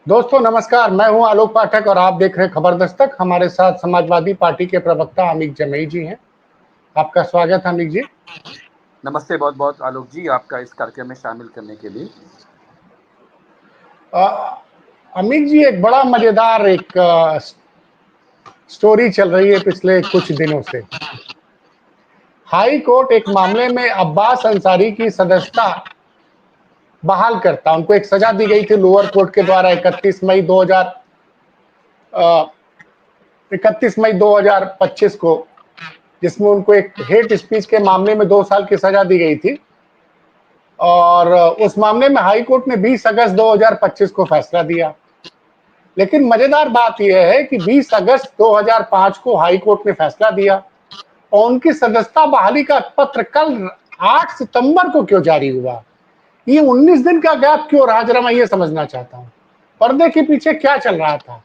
दोस्तों नमस्कार, मैं हूं आलोक पाठक और आप देख रहे हैं खबर दस्तक। हमारे साथ समाजवादी पार्टी के प्रवक्ता अमित जमई जी हैं। आपका स्वागत है अमित जी। नमस्ते बहुत बहुत आलोक जी, आपका इस कार्यक्रम में शामिल करने के लिए। अमित जी, एक बड़ा मजेदार स्टोरी चल रही है पिछले कुछ दिनों से। हाई कोर्ट एक मामले में अब्बास अंसारी की सदस्यता बहाल करता, उनको एक सजा दी गई थी लोअर कोर्ट के द्वारा 31 मई 2025 को, जिसमें उनको एक हेट स्पीच के मामले में 2 साल की सजा दी गई थी। और उस मामले में हाई कोर्ट ने 20 अगस्त 2025 को फैसला दिया। लेकिन मजेदार बात यह है कि 20 अगस्त 2005 को हाई कोर्ट ने फैसला दिया और उनकी सदस्यता बहाली का पत्र कल 8 सितंबर को क्यों जारी हुआ। ये 19 दिन का गैप क्यों रहा, जरा मैं ये समझना चाहता हूँ। पर्दे के पीछे क्या चल रहा था?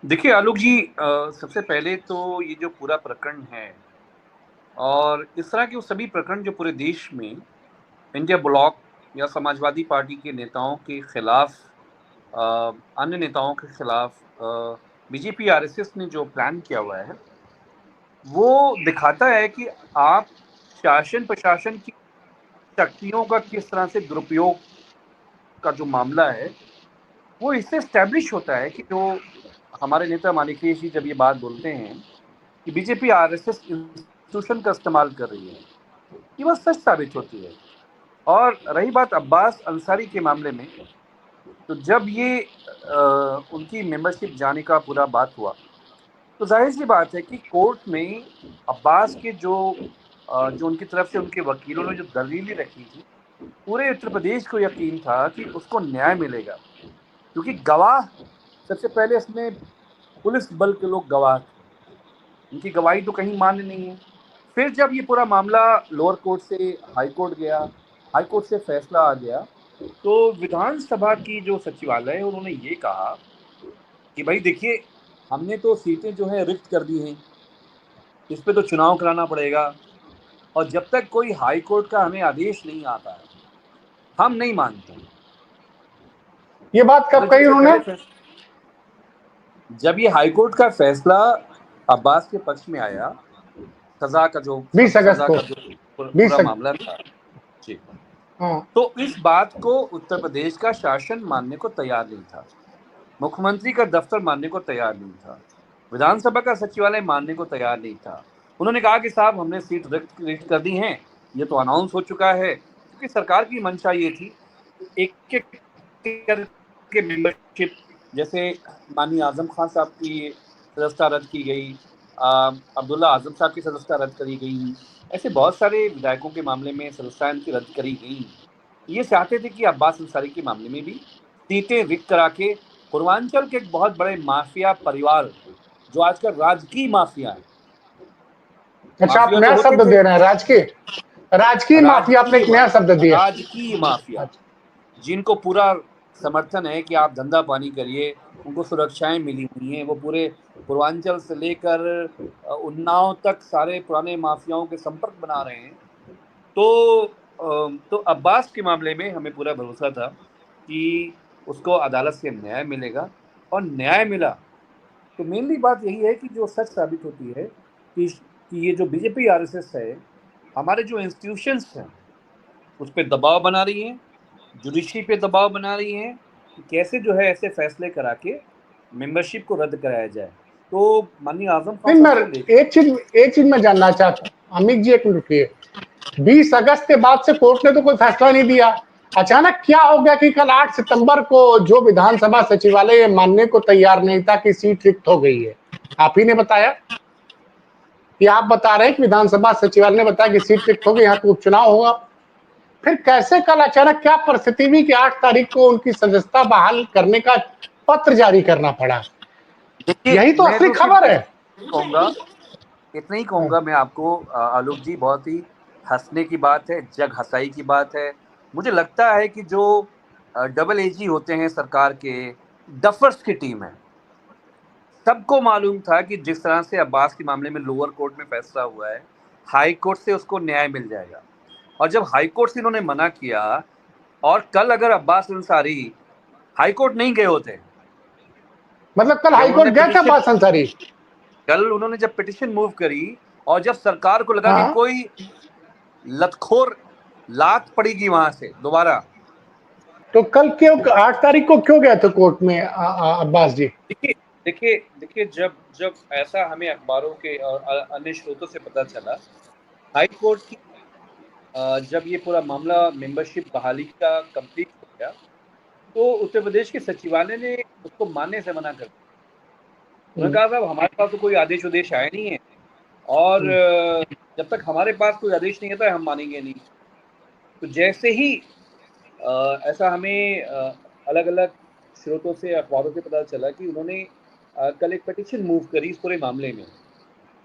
देखिए आलोक जी, सबसे पहले तो ये जो पूरा प्रकरण है और इस तरह के वो सभी प्रकरण जो पूरे देश में इंडिया ब्लॉक या समाजवादी पार्टी के नेताओं के खिलाफ, अन्य नेताओं के खिलाफ बीजेपी आरएसएस ने जो प्लान किया हुआ है वो दिखाता है कि आप शासन प्रशासन की शक्तियों का किस तरह से दुरुपयोग का जो मामला है वो इससे स्टैब्लिश होता है कि जो हमारे नेता मानिकेश जी जब ये बात बोलते हैं कि बीजेपी आरएसएस इंस्टीट्यूशन का इस्तेमाल कर रही है, ये बात सच साबित होती है। और रही बात अब्बास अंसारी के मामले में, तो जब ये उनकी मेंबरशिप जाने का पूरा बात हुआ तो जाहिर सी बात है कि कोर्ट में अब्बास के जो उनकी तरफ से उनके वकीलों ने जो दलीलें रखी थी, पूरे उत्तर प्रदेश को यकीन था कि उसको न्याय मिलेगा, क्योंकि गवाह सबसे पहले इसमें पुलिस बल के लोग गवाह थे, उनकी गवाही तो कहीं मान्य नहीं है। फिर जब ये पूरा मामला लोअर कोर्ट से हाई कोर्ट गया, हाई कोर्ट से फैसला आ गया, तो विधानसभा की जो सचिवालय है उन्होंने ये कहा कि भाई देखिए, हमने तो सीटें जो है रिक्त कर दी हैं, इस पे तो चुनाव कराना पड़ेगा, और जब तक कोई हाई कोर्ट का हमें आदेश नहीं आता है हम नहीं मानते। ये बात कब मतलब कही उन्होंने? जब ये हाई कोर्ट का फैसला अब्बास के पक्ष में आया, सजा का जो 20 अगस्त सजा को। का जो पूरा 20 मामला था जी, हाँ। तो इस बात को उत्तर प्रदेश का शासन मानने को तैयार नहीं था, मुख्यमंत्री का दफ्तर मानने को तैयार नहीं था, विधानसभा का सचिवालय मानने को तैयार नहीं था। उन्होंने कहा कि साहब हमने सीट रिक्त कर दी हैं, ये तो अनाउंस हो चुका है, क्योंकि सरकार की मंशा ये थी एक एक करके मेंबरशिप, जैसे माननीय आजम खान साहब की सदस्यता रद्द की गई, अब्दुल्ला आजम साहब की सदस्यता रद्द करी गई, ऐसे बहुत सारे विधायकों के मामले में सदस्यताएं उनकी रद्द करी गई। ये चाहते थे कि अब्बास अंसारी के मामले में भी सीटें रिक्त करा के पूर्वांचल के एक बहुत बड़े माफिया परिवार, जो आजकल राजकीय माफिया है, अच्छा, आप माफिया तो नया होते शब्द थे, दे रहे हैं, राजकीय। राजकीय माफिया, आपने एक नया शब्द दिया। राजकीय माफिया, अच्छा। जिनको पूरा समर्थन है कि आप धंधा पानी करिए, उनको सुरक्षाएं मिली हुई हैं, वो पूरे पूर्वांचल से लेकर उन्नाव तक सारे पुराने माफियाओं के संपर्क बना रहे हैं। तो अब्बास के मामले में हमें पूरा भरोसा था कि उसको अदालत से न्याय मिलेगा, और न्याय मिला। तो मेनली बात यही है कि जो सच साबित होती है कि ये जो बीजेपी आरएसएस है, हमारे जो इंस्टीट्यूशंस हैं उस पर दबाव बना रही है, जुडिशरी पे दबाव बना रही है कि कैसे जो है ऐसे फैसले करा के मेंबरशिप को रद्द कराया जाए। तो माननीय आजम खान नहीं, साहब मैं से लेकर एक चीज मैं जानना चाहता हूँ अमित जी, एक मिनट रुकिए। 20 अगस्त के बाद से कोर्ट ने तो कोई फैसला नहीं दिया। अचानक क्या हो गया कि कल 8 सितंबर को जो विधानसभा सचिवालय ये मानने को तैयार नहीं था कि सीट रिक्त हो गई है? आप ही ने बताया कि आप बता रहे हैं कि विधानसभा सचिवालय ने बताया कि सीट रिक्त हो गई, यहाँ तो उपचुनाव होगा। फिर कैसे कल अचानक क्या परिस्थिति हुई कि 8 तारीख को उनकी सदस्यता बहाल करने का पत्र जारी करना पड़ा? देखिए, यही तो मैं असली तो खबर सिर्फ है। कहूँगा, इतना ही कहूँगा मैं आपको आलोक जी, बहुत ही हंसने की बात है, जग हंसाई की बात है। मुझे लगता है कि जो डबल एजी होते हैं सरकार के, डफर्स की टीम है। सबको मालूम था कि जिस तरह से अब्बास के मामले में लोअर कोर्ट में फैसला हुआ है, हाई कोर्ट से उसको न्याय मिल जाएगा। और जब हाई कोर्ट से इन्होंने मना किया, और कल अगर अब्बास अंसारी हाई कोर्ट नहीं गए होते। मतलब कल जब हाई कोर्ट उन्होंने गए थे अब्बास अंसारी? कल उन्होंने जब पिटिशन मूव करी और जब सरकार को लगा कि हाँ, कोई लतखोर लात पड़ेगी वहां से दोबारा। तो कल क्यों 8 तारीख को क्यों गए थे कोर्ट में अब्बास जी? देखिए देखिए देखिए, जब जब ऐसा हमें अखबारों के और अन्य स्रोतों से पता चला, हाई कोर्ट की जब ये पूरा मामला मेंबरशिप बहाली का कंप्लीट हो गया, तो उत्तर प्रदेश के सचिवालय ने उसको मानने से मना कर दिया। उन्होंने कहा साहब हमारे पास तो कोई आदेश उदेश आया नहीं है, और जब तक हमारे पास कोई आदेश नहीं आता है हम मानेंगे नहीं। तो जैसे ही ऐसा हमें अलग अलग स्रोतों से अखबारों से पता चला कि उन्होंने कल एक पिटीशन मूव करी इस पूरे मामले में,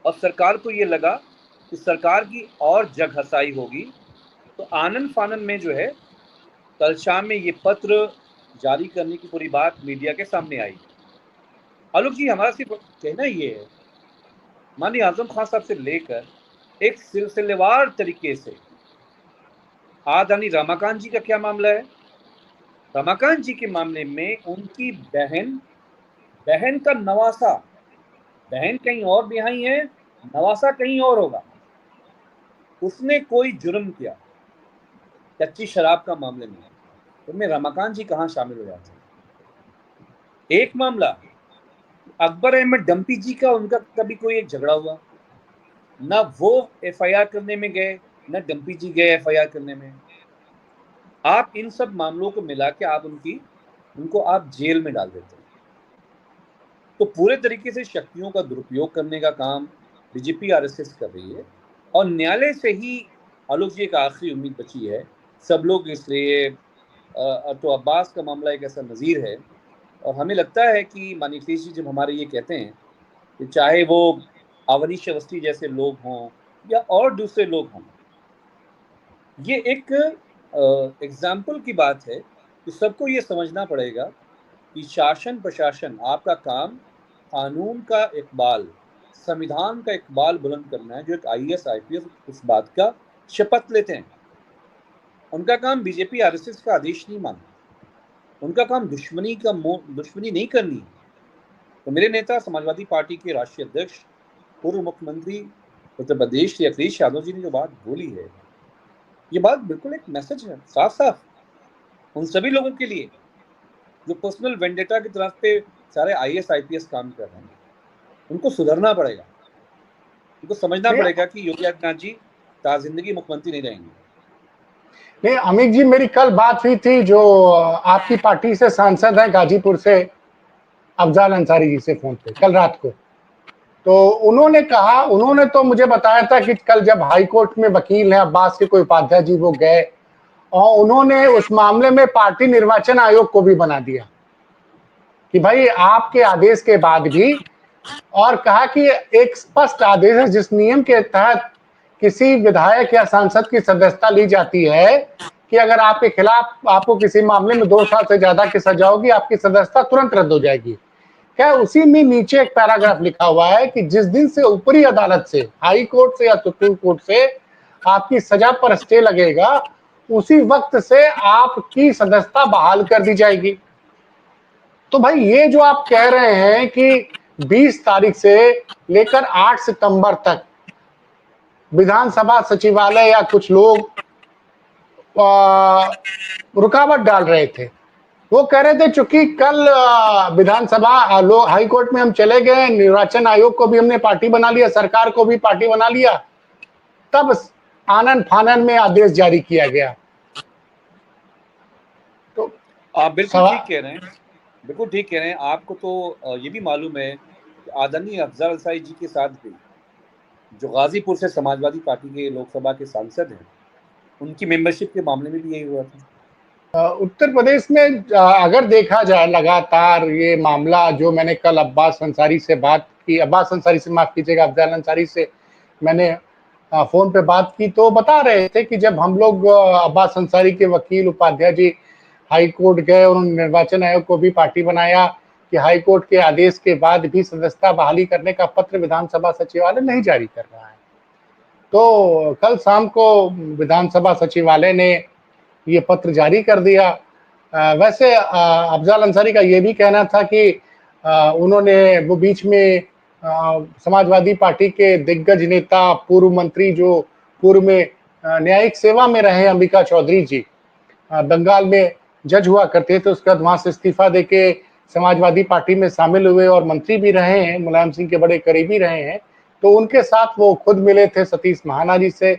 और सरकार को ये लगा कि सरकार की और जग हसाई होगी, तो आनन फानन में जो है कल शाम में ये पत्र जारी करने की पूरी बात मीडिया के सामने आई। आलोक जी, हमारा सिर्फ कहना ये है, माननीय आजम खान साहब से लेकर एक सिलसिलेवार तरीके से आदरणीय रमाकांत जी का क्या मामला है। रमाकांत जी के मामले में उनकी बहन का नवासा, बहन कहीं और बिहाई है, नवासा कहीं और होगा। उसने कोई जुर्म किया कच्ची शराब का मामले में, उनमें रमाकांत जी कहाँ शामिल हो जाते हैं। एक मामला अकबर अहमद डंपी जी का, उनका कभी कोई एक झगड़ा हुआ, ना वो एफआईआर करने में गए, ना डंपी जी गए एफआईआर करने में। आप इन सब मामलों को मिला के आप उनको आप जेल में डाल देते हैं। तो पूरे तरीके से शक्तियों का दुरुपयोग करने का काम बीजेपी आरएसएस कर रही है, और न्यायालय से ही आलोक जी एक आखिरी उम्मीद बची है सब लोग इसलिए। तो अब्बास का मामला एक ऐसा नज़ीर है, और हमें लगता है कि माननीय अखिलेश जी जब हमारे ये कहते हैं कि चाहे वो अवनीश अवस्थी जैसे लोग हों या और दूसरे लोग हों, ये एक एग्जाम्पल की बात है कि सबको ये समझना पड़ेगा कि शासन प्रशासन आपका काम कानून का इकबाल, संविधान का इकबाल बुलंद करना है। जो एक आईएएस आईपीएस उस बात का शपथ लेते हैं, उनका काम बीजेपी आरएसएस का आदेश नहीं मानना, उनका काम दुश्मनी नहीं करनी। तो मेरे नेता समाजवादी पार्टी के राष्ट्रीय अध्यक्ष पूर्व मुख्यमंत्री उत्तर प्रदेश श्री अखिलेश यादव जी ने जो बात बोली है, ये बात बिल्कुल एक मैसेज है साफ साफ उन सभी लोगों के लिए जो पर्सनल वेंडेटा की तरफ पे सारे आईएएस आईपीएस काम कर रहे हैं। उनको सुधरना पड़ेगा, उनको समझना नहीं, पड़ेगा कि योगी आदित्यनाथ जी जिंदगी मुख्यमंत्री नहीं रहेंगे। नहीं अमित जी, मेरी कल बात हुई थी जो आपकी पार्टी से सांसद हैं गाजीपुर से, अफजाल अंसारी जी से फोन पे कल रात को। तो उन्होंने तो मुझे बताया था कि कल जब हाई कोर्ट में वकील हैं अब्बास के कोई उपाध्याय जी, वो गए और उन्होंने उस मामले में पार्टी निर्वाचन आयोग को भी बना दिया कि भाई आपके आदेश के बाद भी, और कहा कि एक स्पष्ट आदेश है जिस नियम के तहत किसी विधायक या सांसद की सदस्यता ली जाती है कि अगर आपके खिलाफ आपको किसी मामले में 2 साल से ज्यादा की सजा होगी, आपकी सदस्यता तुरंत रद्द हो जाएगी। क्या उसी में नीचे एक पैराग्राफ लिखा हुआ है कि जिस दिन से ऊपरी अदालत से, हाई कोर्ट से या सुप्रीम कोर्ट से आपकी सजा पर स्टे लगेगा, उसी वक्त से आपकी सदस्यता बहाल कर दी जाएगी। तो भाई ये जो आप कह रहे हैं कि 20 तारीख से लेकर 8 सितंबर तक विधानसभा सचिवालय या कुछ लोग रुकावट डाल रहे थे, वो कह रहे थे चूंकि कल विधानसभा लोग हाई कोर्ट में हम चले गए, निर्वाचन आयोग को भी हमने पार्टी बना लिया, सरकार को भी पार्टी बना लिया, तब आनन फानन में आदेश जारी किया गया। तो आप बिल्कुल ठीक कह रहे हैं, बिल्कुल ठीक कह रहे हैं। आपको तो ये भी मालूम है कि आदरणीय अफजल अंसारी जी के साथ भी, जो गाजीपुर से समाजवादी पार्टी के लोकसभा के सांसद हैं, उनकी मेंबरशिप के मामले में भी यही हुआ था। उत्तर प्रदेश में अगर देखा जाए लगातार ये मामला, जो मैंने कल अब्बास अंसारी से बात की, अब्बास अंसारी से माफ कीजिएगा, अफजल अंसारी से मैंने फोन पे बात की, तो बता रहे थे कि जब हम लोग अब्बास अंसारी के वकील उपाध्याय जी हाई कोर्ट गए और उन्होंने निर्वाचन आयोग को भी पार्टी बनाया कि हाई कोर्ट के आदेश के बाद भी सदस्यता बहाली करने का पत्र विधानसभा सचिवालय नहीं जारी कर रहा है। तो कल शाम को विधानसभा सचिवालय ने ये पत्र जारी कर दिया वैसे अफजल अंसारी का ये भी कहना था कि उन्होंने वो बीच में समाजवादी पार्टी के दिग्गज नेता, पूर्व मंत्री जो पूर्व में न्यायिक सेवा में रहे, अंबिका चौधरी जी, बंगाल में जज हुआ करते थे, उसके बाद वहां से इस्तीफा देके समाजवादी पार्टी में शामिल हुए और मंत्री भी रहे हैं, मुलायम सिंह के बड़े करीबी रहे हैं। तो उनके साथ वो खुद मिले थे सतीश महाना जी से,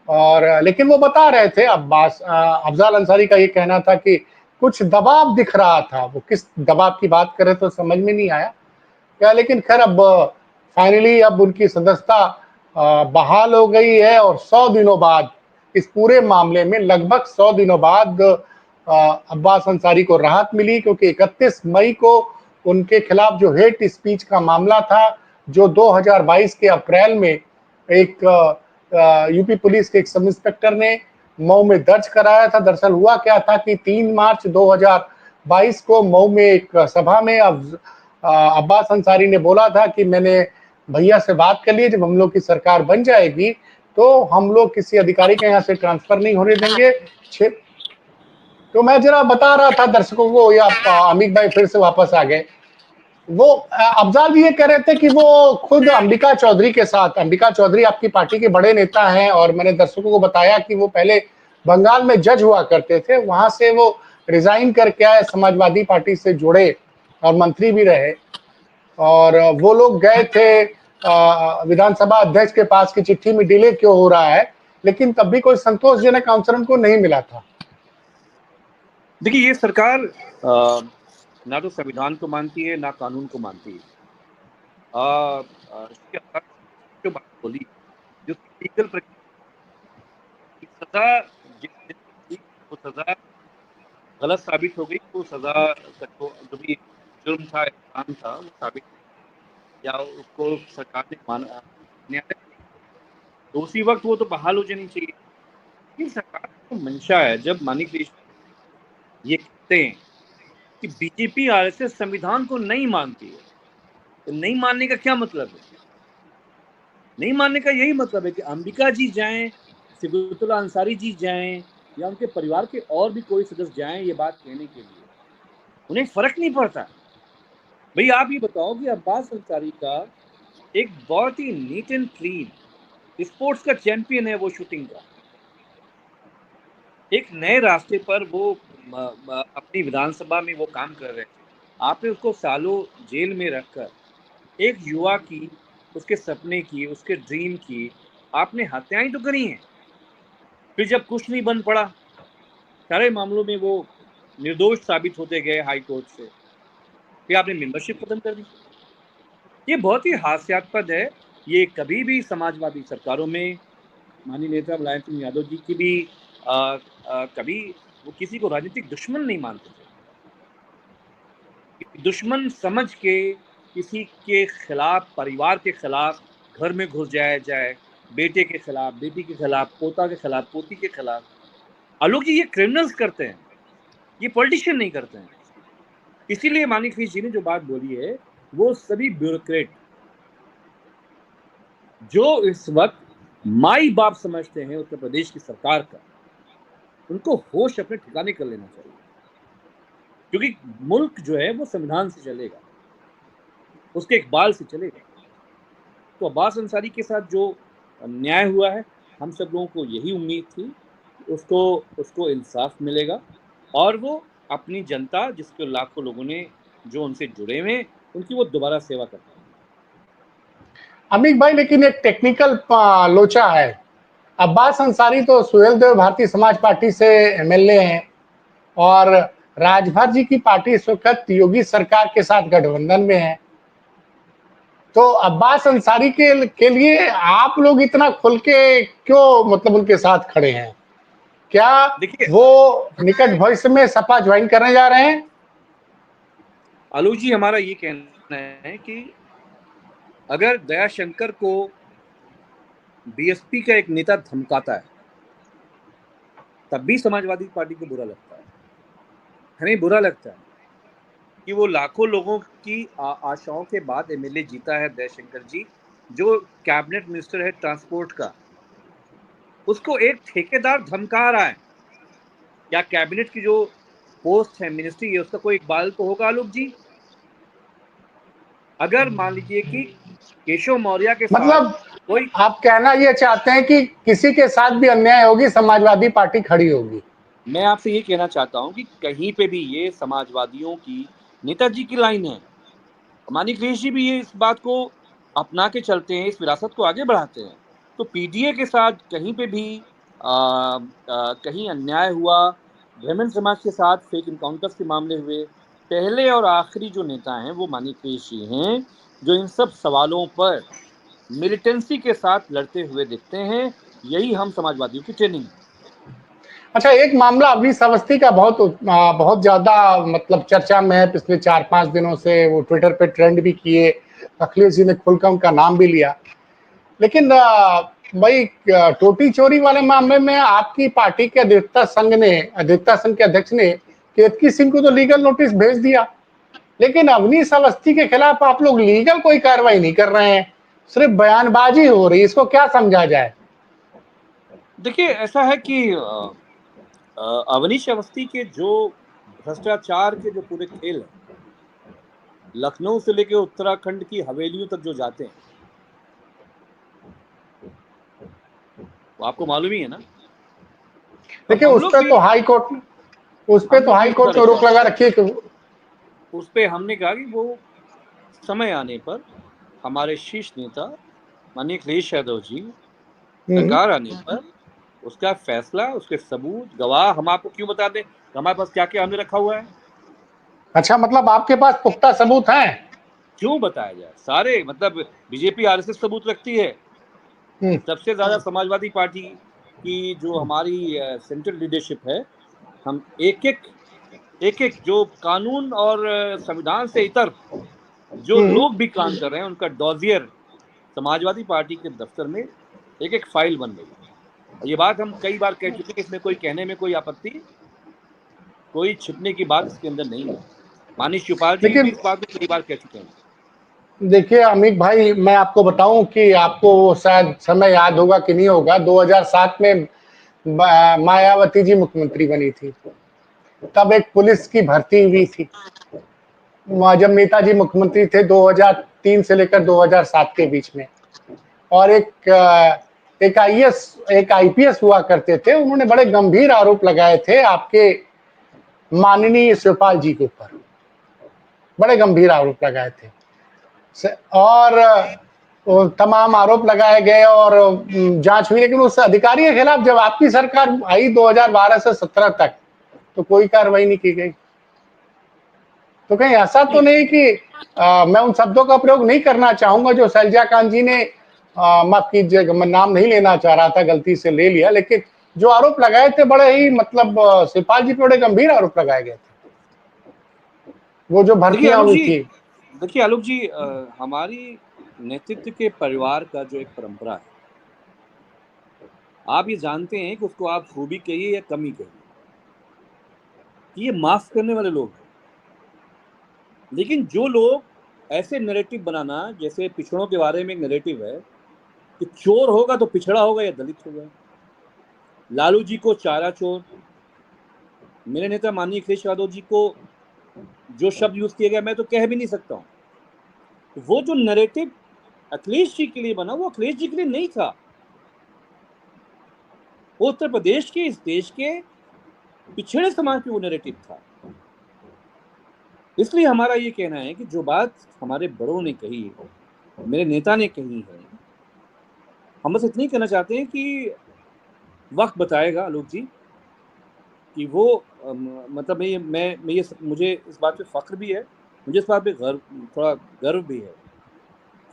और लेकिन वो बता रहे थे, अब्बास अफजल अंसारी का ये कहना था कि कुछ दबाव दिख रहा था। वो किस दबाव की बात करे तो समझ में नहीं आया क्या, लेकिन खैर अब फाइनली अब उनकी सदस्यता बहाल हो गई है और 100 दिनों बाद इस पूरे मामले में, लगभग 100 दिनों बाद अब्बास अंसारी को राहत मिली, क्योंकि 31 मई को उनके खिलाफ जो हेट स्पीच का मामला था, जो 2022 के अप्रैल में एक यूपी पुलिस के एक सब इंस्पेक्टर ने मऊ में दर्ज कराया था। दरअसल हुआ क्या था कि 3 मार्च 2022 को मऊ में एक सभा में अब्बास अंसारी ने बोला था कि मैंने भैया से बात कर ली, जब हम लोग की सरकार बन जाएगी तो हम लोग किसी अधिकारी के यहाँ से ट्रांसफर नहीं होने देंगे। तो मैं जरा बता रहा था दर्शकों को, या अमित भाई फिर से वापस आ गए। वो अफजाल जी ये कह रहे थे कि वो खुद अंबिका चौधरी के साथ, अंबिका चौधरी आपकी पार्टी के बड़े नेता हैं, और मैंने दर्शकों को बताया कि वो पहले बंगाल में जज हुआ करते थे, वहां से वो रिजाइन करके आए, समाजवादी पार्टी से जुड़े और मंत्री भी रहे, और वो लोग गए थे विधानसभा अध्यक्ष के पास की चिट्ठी में डिले क्यों हो रहा है, लेकिन तब भी कोई संतोषजनक आंसर उनको नहीं मिला था। देखिए, ये सरकार ना तो संविधान को मानती है, ना कानून को मानती है। इसके अलावा जो बात बोली, जो लीगल सजा वो सजा गलत साबित हो गई, वो सजा जो भी जुर्म था, एहसान था, वो साबित या उसको सरकार ने माना, न्यायालय तो उसी वक्त वो तो बहाल हो जानी चाहिए। लेकिन सरकार की मंशा है, जब मानिक ये कहते हैं कि बीजेपी आरएसएस संविधान को नहीं मानती है, तो नहीं मानने का क्या मतलब है? नहीं मानने का यही मतलब है कि अंबिका जी जाएं, सिबुतुल्लाह अंसारी जी जाएं, या उनके परिवार के और भी कोई सदस्य जाएं ये बात कहने के लिए, उन्हें फर्क नहीं पड़ता। भाई आप ये बताओ कि अब्बास अंसारी का एक बहुत ही नीट एंड क्लीन स्पोर्ट्स का चैंपियन है, वो शूटिंग का एक नए रास्ते पर वो अपनी विधानसभा में वो काम कर रहे थे। आपने उसको सालों जेल में रखकर एक युवा की, उसके सपने की, उसके ड्रीम की आपने हत्याएं तो करी हैं। फिर जब कुछ नहीं बन पड़ा, सारे मामलों में वो निर्दोष साबित होते गए हाई कोर्ट से, फिर आपने मेंबरशिप खत्म कर दी। ये बहुत ही हास्यास्पद है। ये कभी भी समाजवादी सरकारों में माननीय नेता मुलायम सिंह यादव जी की भी कभी वो किसी को राजनीतिक दुश्मन नहीं मानते थे। दुश्मन समझ के किसी के खिलाफ, परिवार के खिलाफ घर में घुस जाए, बेटे के खिलाफ, बेटी के खिलाफ, पोता के खिलाफ, पोती के खिलाफ। आलोक जी, ये क्रिमिनल्स करते हैं, ये पॉलिटिशियन नहीं करते हैं। इसीलिए मानिक जी ने जो बात बोली है, वो सभी ब्यूरोक्रेट जो इस वक्त माई बाप समझते हैं उत्तर प्रदेश की सरकार का, उनको होश अपने ठिकाने कर लेना चाहिए, क्योंकि मुल्क जो है वो संविधान से चलेगा, उसके इकबाल से चलेगा। तो अब्बास अंसारी के साथ जो न्याय हुआ है, हम सब लोगों को यही उम्मीद थी कि उसको इंसाफ मिलेगा, और वो अपनी जनता, जिसके लाखों लोगों ने जो उनसे जुड़े हुए हैं, उनकी वो दोबारा सेवा कर पाएंगे। अमित भाई, लेकिन एक टेक्निकल लोचा है। अब्बास अंसारी तो सुहेल देव भारतीय समाज पार्टी से एमएलए हैं, और राजभर जी की पार्टी इस वक्त योगी सरकार के साथ गठबंधन में है। तो अब्बास अंसारी के लिए आप लोग इतना खुल के क्यों, मतलब उनके साथ खड़े हैं? क्या देखिए वो निकट भविष्य में सपा ज्वाइन करने जा रहे हैं? आलोक जी, हमारा ये कहना है कि अगर दयाशंकर को बीएसपी का एक नेता धमकाता है, तब भी समाजवादी पार्टी को बुरा लगता है। हमें बुरा लगता है कि वो लाखों लोगों की आशाओं के बाद एमएलए जीता है दयाशंकर जी, जो कैबिनेट मिनिस्टर है ट्रांसपोर्ट का, उसको एक ठेकेदार धमका रहा है। क्या कैबिनेट की जो पोस्ट है, मिनिस्ट्री है, उसका कोई इकबाल तो होगा आलोक जी। अगर मान लीजिए कि केशव मौर्य के साथ मतलब कोई, आप कहना ये चाहते हैं कि किसी के साथ भी अन्याय होगी समाजवादी पार्टी खड़ी होगी। मैं आपसे ये कहना चाहता हूं कि कहीं पे भी ये समाजवादियों की, नेताजी की लाइन है, मानी अखिलेश जी भी ये इस बात को अपना के चलते हैं, इस विरासत को आगे बढ़ाते हैं। तो पीडीए के साथ कहीं पे भी कहीं अन्याय हुआ, ब्राह्मण समाज के साथ फेक इनकाउंटर्स के मामले हुए, पहले और आखिरी जो नेता हैं वो मानी अखिलेश जी हैं, जो इन सब सवालों पर मिलिटेंसी के साथ लड़ते हुए दिखते हैं। यही हम समाजवादियों की ट्रेनिंग है। अच्छा, एक मामला अवनीश अवस्थी का बहुत ज्यादा मतलब चर्चा में है पिछले 4-5 दिनों से। वो ट्विटर पे ट्रेंड भी किए, अखिलेश जी ने खुलकर उनका नाम भी लिया। लेकिन भाई टोटी चोरी वाले मामले में आपकी पार्टी के अधिवक्ता संघ के अध्यक्ष ने केतकी सिंह को तो लीगल नोटिस भेज दिया, लेकिन अवनीश अवस्थी के खिलाफ आप लोग लीगल कोई कार्रवाई नहीं कर रहे हैं, सिर्फ बयानबाजी हो रही है। इसको क्या समझा जाए? देखिए, ऐसा है कि अवनीश अवस्थी के जो भ्रष्टाचार के जो पूरे खेल हैं, लखनऊ से लेकर उत्तराखंड की हवेलियों तक जो जाते हैं, वो आपको मालूम ही है ना। और देखिए, हम लोग भी उस पे तो हाई इसका कोर्ट ने रोक विश्वास लगा करते रखी है कि हैं। उस पे हमने कहा कि वो समय आने पर हमारे शीर्ष नेता माननीय अखिलेश यादव जी सरकार आने पर उसका फैसला, उसके सबूत, गवाह हम आपको क्यों बता दें हमारे पास क्या क्या हमने रखा हुआ है। अच्छा, मतलब आपके पास पुख्ता सबूत हैं? क्यों बताया जाए, सारे मतलब बीजेपी आरएसएस सबूत रखती है। सबसे ज्यादा समाजवादी पार्टी की जो हमारी सेंट्रल लीडरशिप है, हम एक एक जो कानून और संविधान से इतर जो लोग भी काम कर रहे हैं उनका डॉजियर समाजवादी पार्टी के दफ्तर में एक एक फाइल बन गई है। और ये बात हम कई बार कह चुके हैं, इसमें कोई कहने में कोई आपत्ति, कोई छिपने की बात इसके अंदर नहीं है। माननीय शिवपाल जी भी लेकिन इस बात को कई बार कह चुके हैं। देखिए अमित भाई, मैं आपको बताऊं कि आपको शायद समय याद होगा कि नहीं होगा, 2007 में मायावती जी मुख्यमंत्री बनी थी, तब एक पुलिस की भर्ती हुई थी। जब नेताजी मुख्यमंत्री थे 2003 से लेकर 2007 के बीच में, और एक आईपीएस हुआ करते थे, उन्होंने बड़े गंभीर आरोप लगाए थे आपके माननीय शिवपाल जी के ऊपर, बड़े गंभीर आरोप लगाए थे। और वो तमाम आरोप लगाए गए और जांच हुई, लेकिन उस अधिकारी के खिलाफ जब आपकी सरकार आई 2012 से 17 तक, तो कोई कार्रवाई नहीं की गई। तो कहीं ऐसा तो नहीं कि मैं उन शब्दों का प्रयोग नहीं करना चाहूंगा जो शैलजा कांत जी ने, माफ कीजिएगा मैं नाम नहीं लेना चाह रहा था, गलती से ले लिया, लेकिन जो आरोप लगाए थे बड़े ही मतलब शिवपाल जी पे बड़े गंभीर आरोप लगाए गए थे, वो जो देखिए भर्तियां आलोक हुई जी, थी। हमारी नेतृत्व के परिवार का जो एक परंपरा है, आप ये जानते हैं कि उसको आप खूबी कहिए या कमी कहिए, ये माफ करने वाले लोग हैं। लेकिन जो लोग ऐसे नैरेटिव बनाना, जैसे पिछड़ों के बारे में एक नैरेटिव है कि चोर होगा तो पिछड़ा होगा या दलित होगा, लालू जी को चारा चोर, मेरे नेता माननीय अखिलेश यादव जी को जो शब्द यूज किया गया मैं तो कह भी नहीं सकता हूं। वो जो नैरेटिव अखिलेश जी के लिए बना, वो अखिलेश जी के लिए नहीं था, वो उत्तर प्रदेश के, इस देश के पिछड़े समाज पे वो नैरेटिव था। इसलिए हमारा ये कहना है कि जो बात हमारे बड़ों ने कही, मेरे नेता ने कही है, हम बस इतनी कहना चाहते हैं कि वक्त बताएगा आलोक जी कि वो मतलब मुझे इस बात पे फख्र भी है, मुझे इस बात पे थोड़ा गर्व भी है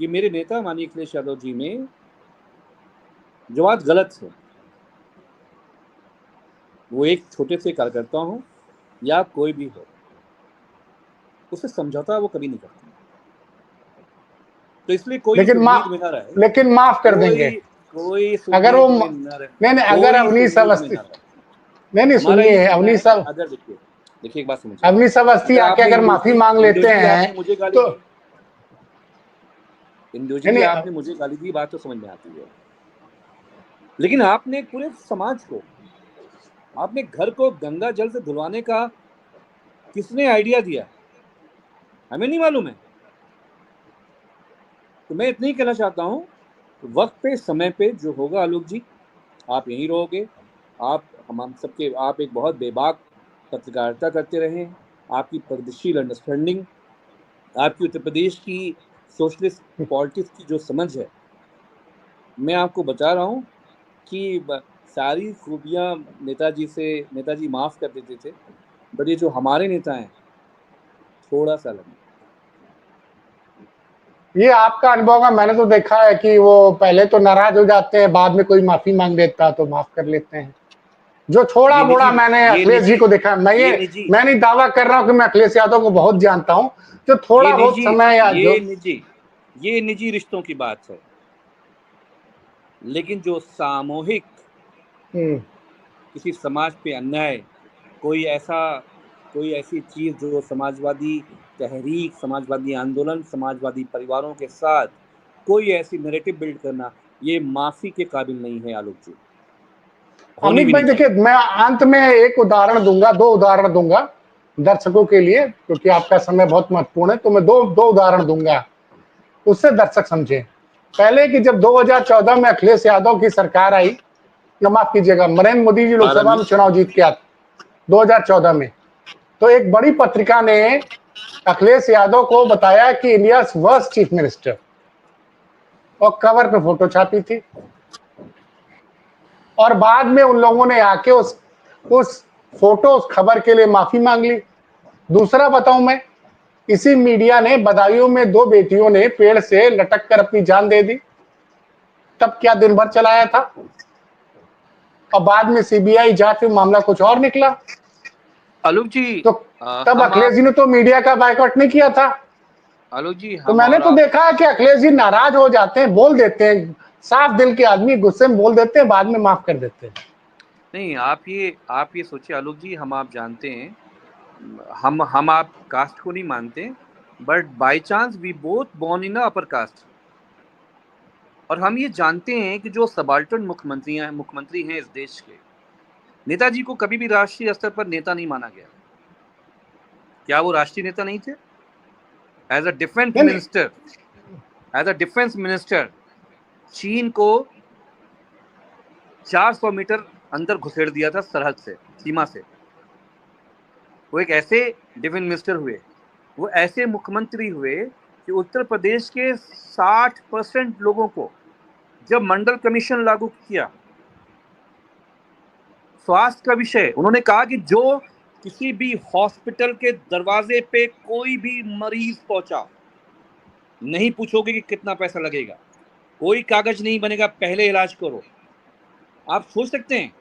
कि मेरे नेता माननीय अखिलेश यादव जी में जो बात गलत है, वो एक छोटे से कार्यकर्ता हो या कोई भी हो, उससे समझौता वो कभी नहीं करते। तो इसलिए कोई इस लेकिन उम्मीद में ना रहे, लेकिन माफ कर देंगे कोई इस अगर वो उम्मीद में ना रहे, नहीं, अगर कोई इस अवनीश उम्मीद में अवस्थी, ना रहे। नहीं हमारा ये सुनिए, कहना है अवनीश कि अगर देखिए देखिए एक बात समझिए, अवनीश अवस्थी अगर आके आपने अगर माफी मांग लेते इंदु जी हैं आपने मुझे गाली तो दी, इंदु नहीं जी नहीं। आपने मुझे गाली दी, बात तो समझ में आती है, लेकिन आपने पूरे समाज को, आपने घर को गंगा जल से धुलवाने का किसने आइडिया दिया, हमें नहीं मालूम है। तो मैं इतना ही कहना चाहता हूँ, वक्त पे समय पे जो होगा आलोक जी, आप यहीं रहोगे। आप हम सबके, आप एक बहुत बेबाक पत्रकारिता करते रहे, आपकी प्रगतिशील अंडरस्टैंडिंग, आपकी उत्तर प्रदेश की सोशलिस्ट पॉलिटिक्स की जो समझ है, मैं आपको बता रहा हूँ कि सारी खूबियाँ नेताजी माफ़ कर देते थे, बट ये जो हमारे नेता हैं थोड़ा सा लगे। ये आपका अनुभव है, मैंने तो देखा है कि वो पहले तो नाराज हो जाते हैं, बाद में कोई माफी मांग देता तो माफ कर लेते हैं। जो थोड़ा बोड़ा मैंने अखिलेश जी को देखा, मैं नहीं दावा कर रहा हूं कि मैं अखिलेश यादव को बहुत जानता हूं, जो थोड़ा बहुत समय या जो ये निजी रिश्तों की बात है, लेकिन जो सामूहिक किसी समाज पे अन्याय, कोई ऐसी चीज जो समाजवादी तहरीक, समाजवादी आंदोलन, समाजवादी परिवारों के साथ कोई ऐसी नैरेटिव बिल्ड करना, ये माफी के काबिल नहीं है आलोक जी। अमित भाई देखिए, मैं अंत में एक उदाहरण दूंगा, 2 उदाहरण दूंगा दर्शकों के लिए, क्योंकि आपका समय बहुत महत्वपूर्ण है, तो मैं दो उदाहरण दूंगा, उससे दर्शक समझे। पहले कि जब 2014 में अखिलेश यादव की सरकार आई, माफ कीजिएगा, नरेंद्र मोदी जी लोकसभा में चुनाव जीत के आते 2014 में, तो एक बड़ी पत्रिका ने अखिलेश यादव को बताया कि इंडिया वर्स्ट चीफ मिनिस्टर, और कवर पे फोटो छापी थी, और बाद में उन लोगों ने आके उस फोटो, उस खबर के लिए माफी मांग ली। दूसरा बताऊं मैं, इसी मीडिया ने बदायूं में 2 बेटियों ने पेड़ से लटक कर अपनी जान दे दी, तब क्या दिन भर चलाया था, और बाद में सीबीआई जांच में मामला कुछ और निकला। आलोक जी, तो तब अखिलेश जी ने तो मीडिया का बायकॉट नहीं किया था। आलोक जी, तो मैंने तो देखा है कि अखिलेश जी नाराज हो जाते हैं, बोल देते हैं, साफ दिल के आदमी गुस्से में बोल देते हैं, बाद में माफ कर देते हैं। नहीं, आप ये सोचिए आलोक जी, हम आप जानते हैं, हम आप कास्ट को नहीं मानते, but by chance we both born in upper caste, और हम ये जानते हैं कि जो सबाल्टर्न मुख्यमंत्री हैं इस देश के, नेताजी को कभी भी राष्ट्रीय स्तर पर नेता नहीं माना गया। क्या वो राष्ट्रीय नेता नहीं थे? एज अ डिफेंस मिनिस्टर चीन को 400 मीटर अंदर घुसेड़ दिया था सरहद से, सीमा से। वो एक ऐसे डिफेंस मिनिस्टर हुए, वो ऐसे मुख्यमंत्री हुए कि उत्तर प्रदेश के 60% लोगों को जब मंडल कमीशन लागू किया स्वास्थ्य का विषय, उन्होंने कहा कि जो किसी भी हॉस्पिटल के दरवाजे पे कोई भी मरीज पहुंचा, नहीं पूछोगे कि कितना पैसा लगेगा, कोई कागज नहीं बनेगा, पहले इलाज करो। आप सोच सकते हैं।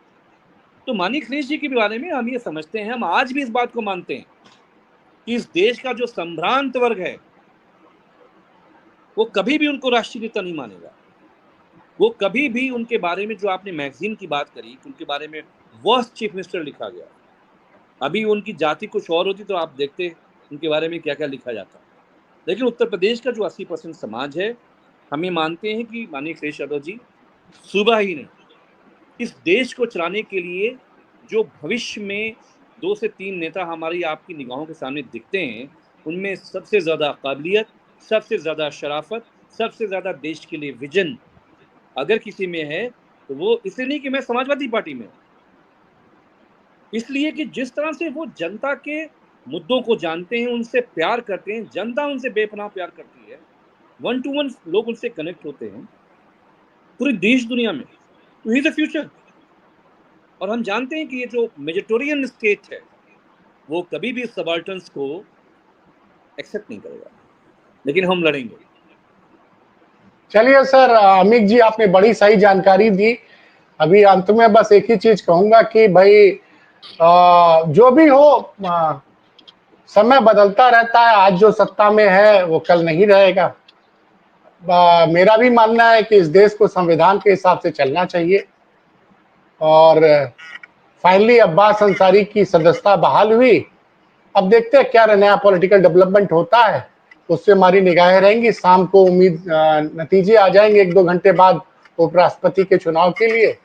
तो माननीय अखिलेश जी के बारे में हम ये समझते हैं, हम आज भी इस बात को मानते हैं कि इस देश का जो संभ्रांत वर्ग है वो कभी भी उनको राष्ट्रीय नेता नहीं मानेगा। वो कभी भी उनके बारे में, जो आपने मैगजीन की बात करी, उनके बारे में वर्स्ट चीफ मिनिस्टर लिखा गया, अभी उनकी जाति कुछ और होती तो आप देखते उनके बारे में क्या क्या लिखा जाता। लेकिन उत्तर प्रदेश का जो 80% समाज है, हम ये मानते हैं कि माननीय अखिलेश यादव जी सुबह ही नहीं, इस देश को चलाने के लिए जो भविष्य में 2 से 3 नेता हमारी आपकी निगाहों के सामने दिखते हैं, उनमें सबसे ज़्यादा काबिलियत, सबसे ज़्यादा शराफत, सबसे ज़्यादा देश के लिए विजन अगर किसी में है तो वो इसलिए नहीं कि मैं समाजवादी पार्टी में हूँ, इसलिए कि जिस तरह से वो जनता के मुद्दों को जानते हैं, उनसे प्यार करते हैं, जनता उनसे बेपनाह प्यार करती है, 1 to 1 लोग उनसे कनेक्ट होते हैं पूरी देश दुनिया में। तो ही इज द फ्यूचर। और हम जानते हैं कि ये जो मेजोरिटेरियन स्टेट है वो कभी भी सबाल्टर्न्स को एक्सेप्ट नहीं करेगा, लेकिन हम लड़ेंगे। चलिए सर, अमित जी आपने बड़ी सही जानकारी दी। अभी अंत में बस एक ही चीज कहूंगा कि भाई जो भी हो, समय बदलता रहता है, आज जो सत्ता में है वो कल नहीं रहेगा। मेरा भी मानना है कि इस देश को संविधान के हिसाब से चलना चाहिए, और फाइनली अब्बास अंसारी की सदस्यता बहाल हुई। अब देखते हैं क्या नया पॉलिटिकल डेवलपमेंट होता है, उससे हमारी निगाहें रहेंगी। शाम को उम्मीद नतीजे आ जाएंगे 1-2 घंटे बाद उपराष्ट्रपति के चुनाव के लिए।